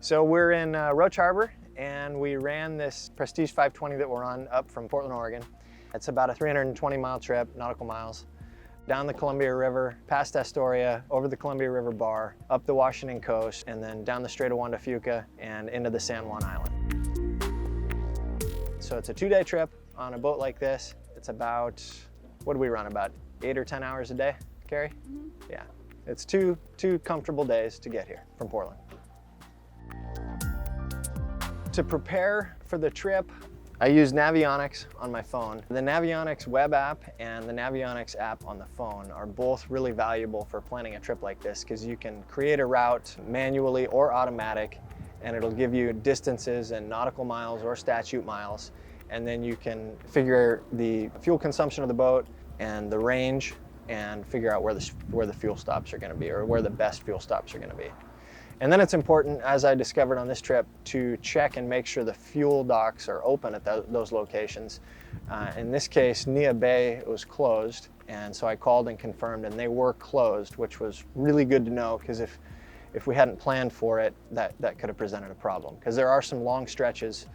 So we're in Roche Harbor, and we ran this Prestige 520 that we're on up from Portland, Oregon. It's about a 320-mile trip, nautical miles, down the Columbia River, past Astoria, over the Columbia River Bar, up the Washington coast, and then down the Strait of Juan de Fuca and into the San Juan Island. So it's a 2-day trip on a boat like this. It's about, what do we run, about 8 or 10 hours a day, Carrie? Mm-hmm. Yeah, it's two comfortable days to get here from Portland. To prepare for the trip, I use Navionics on my phone. The Navionics web app and the Navionics app on the phone are both really valuable for planning a trip like this because you can create a route manually or automatic, and it'll give you distances and nautical miles or statute miles, and then you can figure the fuel consumption of the boat and the range and figure out where the fuel stops are going to be, or where the best fuel stops are going to be. And then it's important, as I discovered on this trip, to check and make sure the fuel docks are open at those locations. In this case, Nia Bay was closed, and so I called and confirmed, and they were closed, which was really good to know, because if we hadn't planned for it, that could have presented a problem, because there are some long stretches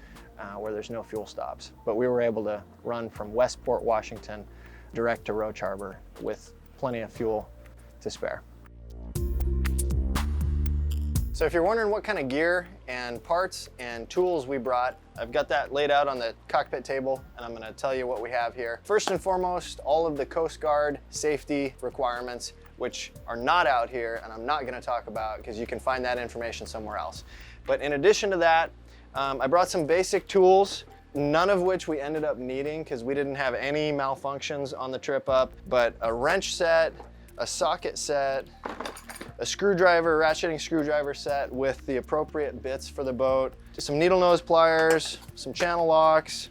where there's no fuel stops. But we were able to run from Westport, Washington, direct to Roche Harbor with plenty of fuel to spare. So if you're wondering what kind of gear and parts and tools we brought, I've got that laid out on the cockpit table, and I'm going to tell you what we have here. First and foremost, all of the Coast Guard safety requirements, which are not out here, and I'm not going to talk about because you can find that information somewhere else. But in addition to that, I brought some basic tools, none of which we ended up needing because we didn't have any malfunctions on the trip up, but a wrench set, a socket set, a ratcheting screwdriver set with the appropriate bits for the boat, some needle nose pliers, some channel locks,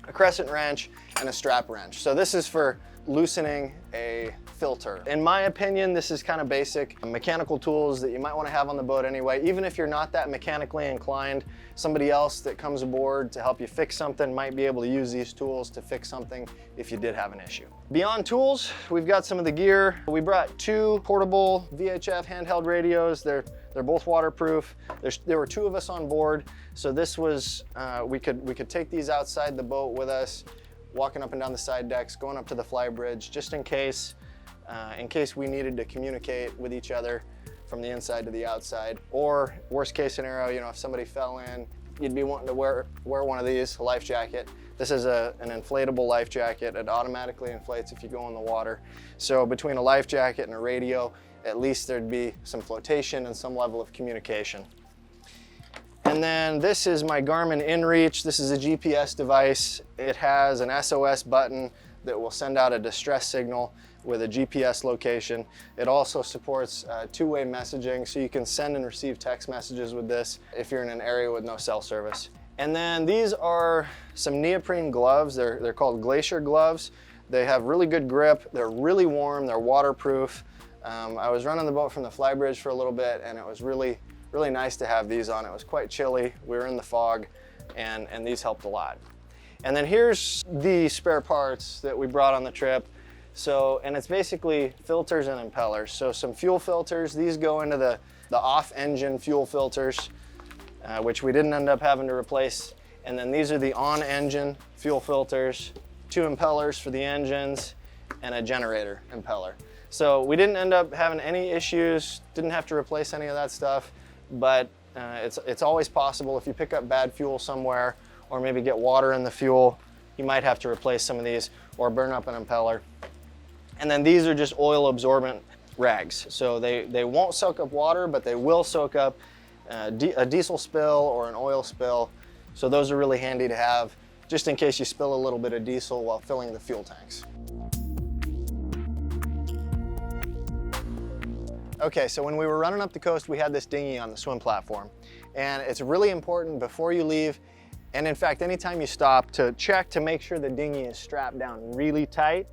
a crescent wrench, and a strap wrench. So this is for loosening a filter. In my opinion, this is kind of basic mechanical tools that you might want to have on the boat anyway. Even if you're not that mechanically inclined, somebody else that comes aboard to help you fix something might be able to use these tools to fix something if you did have an issue. Beyond tools, we've got some of the gear. We brought 2 portable VHF handheld radios. They're both waterproof. There were 2 of us on board, so this was we could take these outside the boat with us, walking up and down the side decks, going up to the fly bridge, just in case we needed to communicate with each other from the inside to the outside. Or worst case scenario, if somebody fell in, you'd be wanting to wear one of these, a life jacket. This is an inflatable life jacket. It automatically inflates if you go in the water. So between a life jacket and a radio, at least there'd be some flotation and some level of communication. And then this is my Garmin InReach. This is a GPS device. It has an SOS button that will send out a distress signal with a GPS location. It also supports 2-way messaging, so you can send and receive text messages with this if you're in an area with no cell service. And then these are some neoprene gloves. They're called Glacier gloves. They have really good grip. They're really warm. They're waterproof. I was running the boat from the flybridge for a little bit, and it was really nice to have these on. It was quite chilly. We were in the fog, and these helped a lot. And then here's the spare parts that we brought on the trip. And it's basically filters and impellers. So some fuel filters. These go into the off-engine fuel filters, which we didn't end up having to replace. And then these are the on-engine fuel filters, 2 impellers for the engines, and a generator impeller. So we didn't end up having any issues, didn't have to replace any of that stuff, but it's always possible if you pick up bad fuel somewhere or maybe get water in the fuel, you might have to replace some of these or burn up an impeller. And then these are just oil absorbent rags. So they won't soak up water, but they will soak up a diesel spill or an oil spill. So those are really handy to have just in case you spill a little bit of diesel while filling the fuel tanks. Okay, so when we were running up the coast, we had this dinghy on the swim platform. And it's really important before you leave, and in fact, anytime you stop, to check to make sure the dinghy is strapped down really tight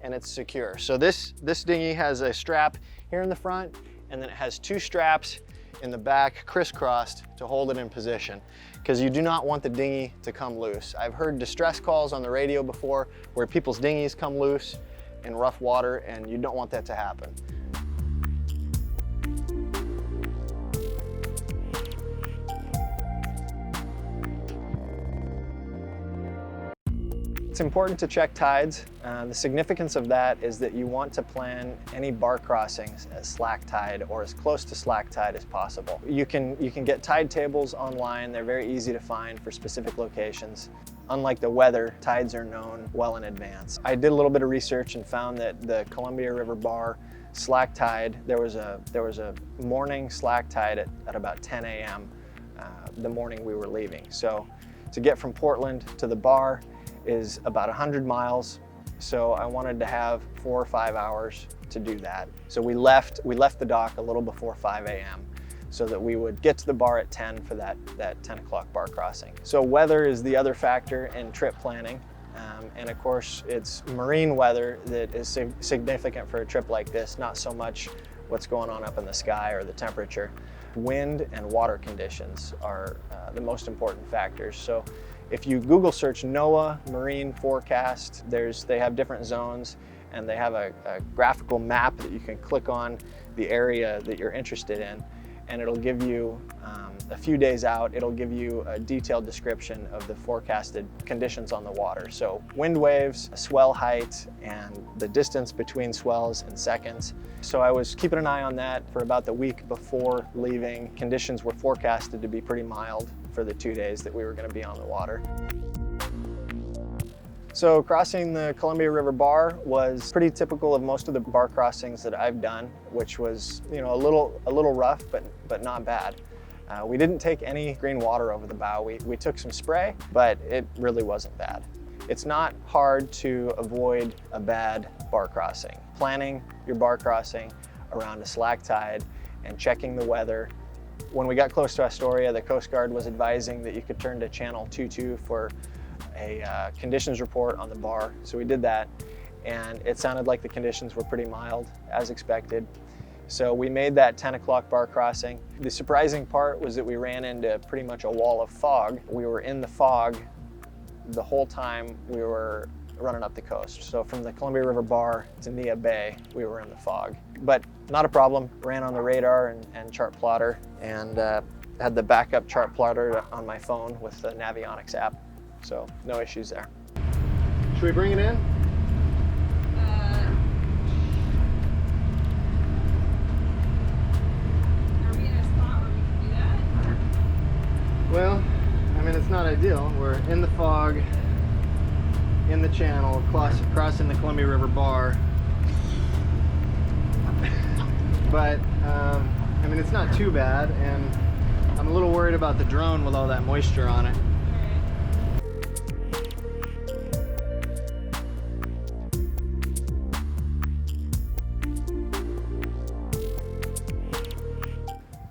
and it's secure. So this dinghy has a strap here in the front, and then it has 2 straps in the back crisscrossed to hold it in position, because you do not want the dinghy to come loose. I've heard distress calls on the radio before where people's dinghies come loose in rough water, and you don't want that to happen. important to check tides. The significance of that is that you want to plan any bar crossings as slack tide or as close to slack tide as possible. You can get tide tables online. They're very easy to find for specific locations. Unlike the weather, tides are known well in advance. I did a little bit of research and found that the Columbia River Bar slack tide, there was a morning slack tide at about 10 a.m. The morning we were leaving. So to get from Portland to the bar is about 100 miles. So I wanted to have 4 or 5 hours to do that. So we left the dock a little before 5 a.m. so that we would get to the bar at 10 for that 10 o'clock bar crossing. So weather is the other factor in trip planning. And of course, it's marine weather that is significant for a trip like this, not so much what's going on up in the sky or the temperature. Wind and water conditions are the most important factors. So if you Google search NOAA marine forecast, they have different zones, and they have a graphical map that you can click on the area that you're interested in, and it'll give you a few days out, it'll give you a detailed description of the forecasted conditions on the water. So wind waves, swell height, and the distance between swells in seconds. So I was keeping an eye on that for about the week before leaving. Conditions were forecasted to be pretty mild for the 2 days that we were going to be on the water. So crossing the Columbia River Bar was pretty typical of most of the bar crossings that I've done, which was, a little rough, but not bad. We didn't take any green water over the bow. We took some spray, but it really wasn't bad. It's not hard to avoid a bad bar crossing. Planning your bar crossing around a slack tide and checking the weather. When we got close to Astoria, the Coast Guard was advising that you could turn to channel 22 for a conditions report on the bar. So we did that, and it sounded like the conditions were pretty mild, as expected. So we made that 10 o'clock bar crossing. The surprising part was that we ran into pretty much a wall of fog. We were in the fog the whole time we were running up the coast. So from the Columbia River Bar to Nia Bay, we were in the fog. But not a problem. Ran on the radar and chart plotter, and had the backup chart plotter on my phone with the Navionics app. So no issues there. Should we bring it in? Are we in a spot where we can do that? Well, it's not ideal. We're in the fog, in the channel, crossing the Columbia River Bar. But, it's not too bad, and I'm a little worried about the drone with all that moisture on it.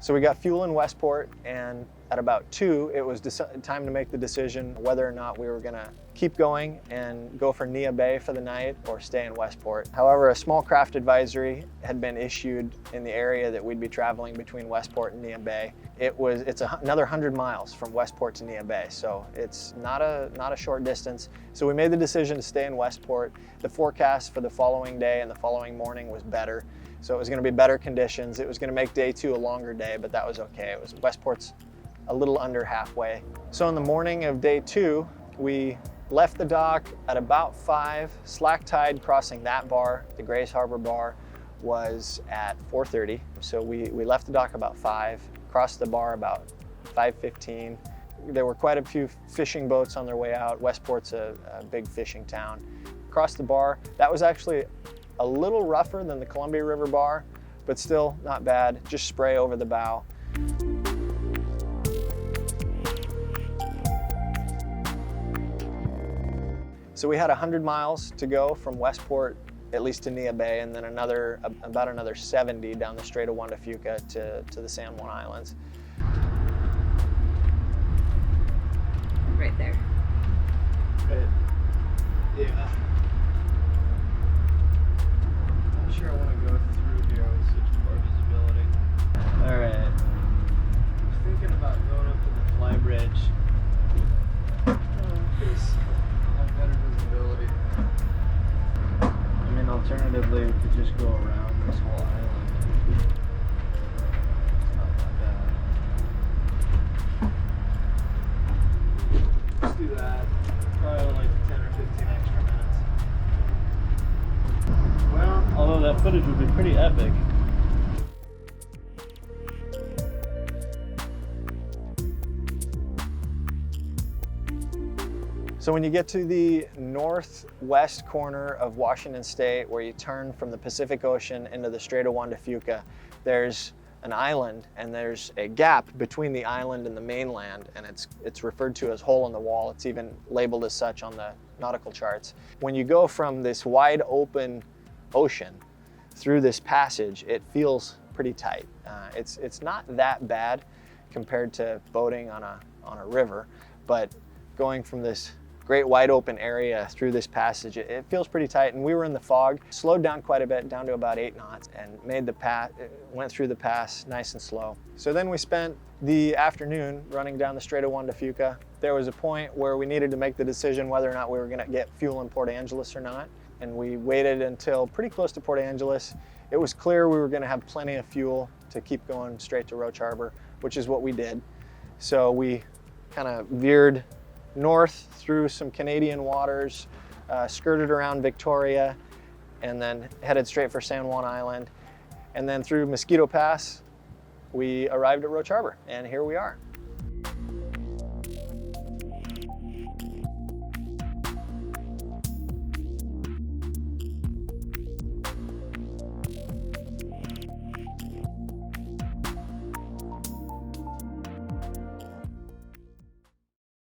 So we got fuel in Westport, and at about 2, it was time to make the decision whether or not we were gonna keep going and go for Nia Bay for the night or stay in Westport. However, a small craft advisory had been issued in the area that we'd be traveling between Westport and Nia Bay. It's another 100 miles from Westport to Nia Bay, so it's not a short distance. So we made the decision to stay in Westport. The forecast for the following day and the following morning was better. So it was going to be better conditions. It was going to make day 2 a longer day, but that was okay. Westport's a little under halfway. So in the morning of day 2, we left the dock at about 5. Slack tide crossing that bar, the Roche Harbor bar, was at 4:30. So we left the dock about 5, crossed the bar about 5:15. There were quite a few fishing boats on their way out. Westport's a big fishing town. Crossed the bar. That was actually a little rougher than the Columbia River Bar, but still not bad. Just spray over the bow. So we had 100 miles to go from Westport, at least to Nia Bay, and then about another 70 down the Strait of Juan Fuca to the San Juan Islands. Right there. Right. Yeah. Not sure I want to go through here with such poor visibility. All right. I was thinking about going up to the fly bridge. Because I have better visibility. Alternatively, we could just go around this whole island. It's not that bad. Let's do that. Probably like 10 or 15 extra epic. So when you get to the northwest corner of Washington State, where you turn from the Pacific Ocean into the Strait of Juan de Fuca, there's an island, and there's a gap between the island and the mainland, and it's referred to as hole in the wall. It's even labeled as such on the nautical charts. When you go from this wide open ocean through this passage, it feels pretty tight. It's not that bad compared to boating on a river, but going from this great wide open area through this passage, it feels pretty tight. And we were in the fog, slowed down quite a bit, down to about 8 knots, and went through the pass nice and slow. So then we spent the afternoon running down the Strait of Juan de Fuca. There was a point where we needed to make the decision whether or not we were going to get fuel in Port Angeles or not. And we waited until pretty close to Port Angeles. It was clear we were going to have plenty of fuel to keep going straight to Roche Harbor, which is what we did. So we kind of veered north through some Canadian waters, skirted around Victoria, and then headed straight for San Juan Island. And then through Mosquito Pass, we arrived at Roche Harbor, and here we are.